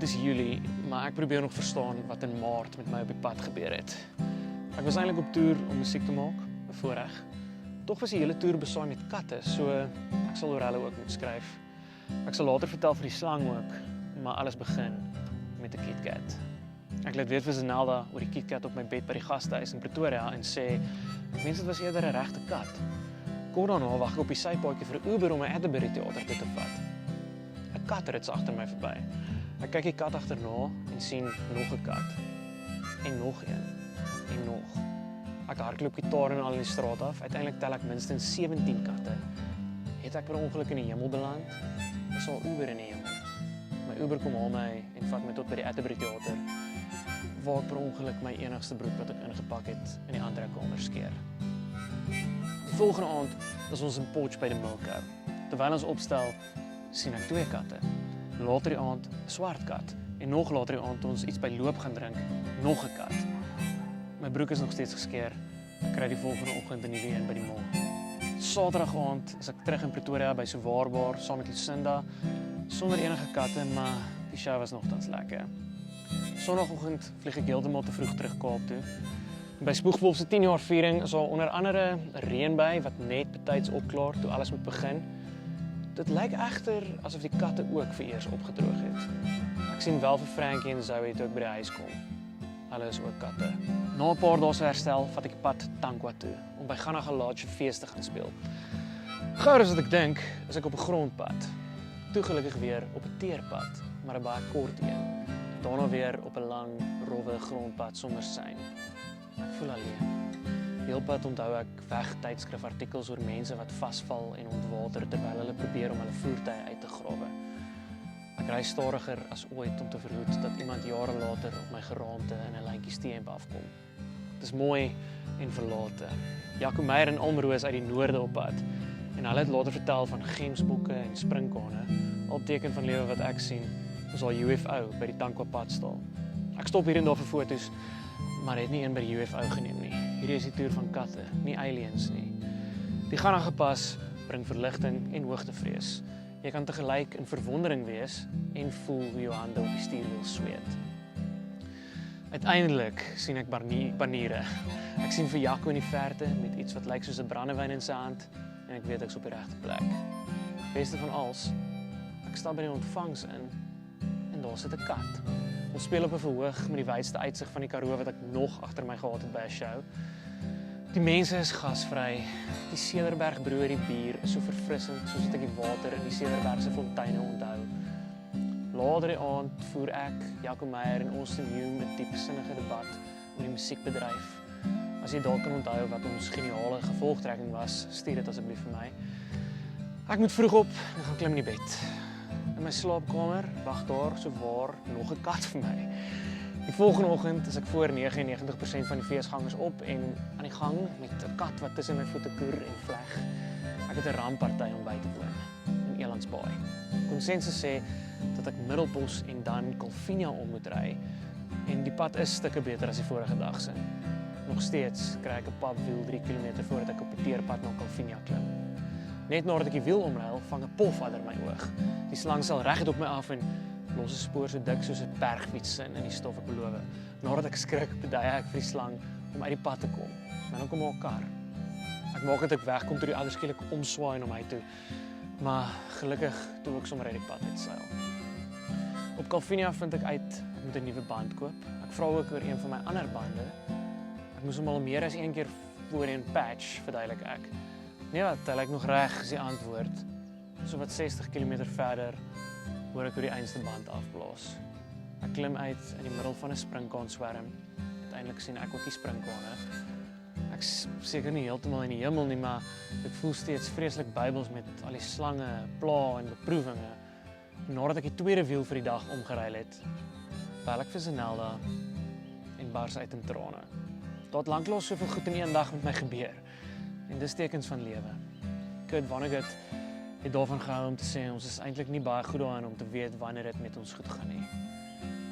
is Julie, maar ek probeer nog verstaan wat in Maart met my op die pad gebeur het. Ek was eintlik op toer om musiek te maak, 'n voorreg. Tog was die hele toer besaai met katte, so ek sal oor hulle ook moet skryf. Ek sal later vertel vir die slang ook, maar alles begin met 'n KitKat. Ek laat weet vir Zanelda oor die KitKat op my bed by die gastehuis in Pretoria en sê, mense, dit was eerder 'n regte kat. Kort daarna wag ek op die sypaadjie vir 'n Uber om my Atterbury teater toe te vat. 'n Kat rit agter my verby. Ek kyk die kat agterna en sien nog 'n kat. En nog een. En nog. Ek hardloop gitaar en al in die straat af. Uiteindelik tel ek minstens 17 katte. Het ek per ongeluk in die hemel beland? Is al Uber in die hemel. My Uber kom haal my en vat my tot by die Atterbury teater, waar per ongeluk my enigste broek wat ek ingepak het in die ander kamer skeer. Die volgende aand is ons in Potch by die Milkou. Terwyl ons opstel, sien ek 2 katte. Later die aand 'n swart kat en nog later die aand toe ons iets by loop gaan drink, nog 'n kat. My broek is nog steeds geskeer. Ek kry die volgende oggend 'n nuwe een by die mall. Saterdag aand is ek terug in Pretoria by So Waarbaar saam met Lucinda, sonder enige katte, maar die show was nogtans lekker. Sondagoggend vlieg ek heeltemal te vroeg terug Kaap toe. By Spoegwolf se 10-jaar viering is daar onder andere 'n reënbui wat net betyds opklaar toe alles moet begin. Dit lyk egter asof die katte ook vereers opgedroog het. Ek sien wel vir Frankie en Zoe toe ek by die huis kom. Hulle is ook katte. Na 'n paar dae se herstel vat ek die pad Tankwa toe om by Ghana Galaatje fees te gaan speel. Gouer as wat ek dink, is ek op 'n grondpad. Toe gelukkig weer op 'n teerpad, maar 'n baie kort een. Daarna weer op 'n lang, rowwe grondpad sonder sein. Ek voel alleen. Heelpad onthou ek wegtydskrifartikels oor mense wat vasval en ontwater terwyl hulle probeer om hulle voertuie uit te grawe. Ek ry stadiger as ooit om te verhoed dat iemand jare later op my geraamte in 'n lyntjie steemp afkom. Dit is mooi en verlate. Jaco Meyer en Almroos is uit die noorde op pad en hulle het later vertel van gemsbokke en springkane. Al teken van lewe wat ek sien is al UFO by die Tankwa padstal. Ek stop hier en daar vir foto's, maar het nie een by die UFO geneem nie. Hierdie is die toer van katte, nie aliens nie. Die Ghana pas bring verligting en hoogtevrees. Jy kan tegelyk in verwondering wees en voel hoe jou hande op die stuurwiel sweet. Uiteindelik sien ek baniere. Ek sien vir Jaco in die verte met iets wat lyk soos 'n brandewyn in sy hand en ek weet ek's op die regte plek. Beste van alles, ek stap by die ontvangs in en daar sit 'n kat. Ons speel op 'n verhoog met die wydste uitsig van die Karoo wat ek nog agter my gehad het by 'n show. Die mense is gasvry. Die Cederberg Brewery bier is so verfrissend soos wat ek die water in die Cederbergse fonteine onthou. Later die aand voer ek, Jaco Meyer en Austin Hume 'n diepsinnige debat oor die musiekbedryf. As jy dalk kan onthou wat ons geniale gevolgtrekking was, stuur dit asseblief vir my. Ek moet vroeg op en gaan klim in die bed. In my slaapkamer wag daar so waar nog 'n kat vir my. Die volgende oggend is ek voor 99% van die feesgangers op en aan die gang met 'n kat wat tussen my voete koer en vleg. Ek het 'n rampparty om by te woon in Elandsbaai. Konsensus sê dat ek Middelbos en dan Calvinia om moet ry en die pad is stukke beter as die vorige dag se. Nog steeds kry ek 'n papwiel 3 km voordat ek op die teerpad na Calvinia klim. Net nadat ek die wiel omruil, vang 'n pofadder my oog. Die slang sal reguit op my af en los 'n spoor so dik soos 'n bergfiets in die stof, ek beloof. Nadat ek skrik, bedui ek vir die slang om uit die pad te kom. Maar dan kom haar kar. Ek maak dit ek wegkom toe die adder skielik omswaai na my toe. Maar gelukkig toe ek sommer uit die pad uitseil. Op Calvinia vind ek uit ek moet 'n nuwe band koop. Ek vra ook oor een van my ander bande. Ek moes hom al meer as een keer voorheen patch, verduidelik ek. Nee wat, hy lyk nog reg, is die antwoord. So wat 60 km verder hoor ek hoe die einste band afblaas. Ek klim uit in die middel van 'n springkaanswerm. Uiteindelik sien ek ook die springkane. Ek seker nie heeltemal in die hemel nie, maar ek voel steeds vreeslik Bybels met al die slange, pla en beproewinge. Nadat ek die tweede wiel vir die dag omgeruil het, bel ek vir Zanelda en bars uit in trane. Daar het lanklaas soveel goed in een dag met my gebeur. En dis tekens van lewe. Kurt Vonnegut het daarvan gehou om te sê ons is eintlik nie baie goed daarin om te weet wanneer dit met ons goed gaan nie.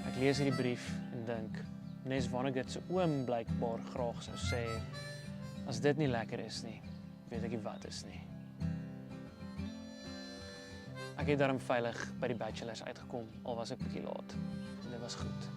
Ek lees hierdie brief en dink, Nes Vonnegut se oom blykbaar graag sou sê, as dit nie lekker is nie, weet ek nie wat is nie. Ek het darm veilig by die bachelors uitgekom, al was ek bietjie laat. En dit was goed.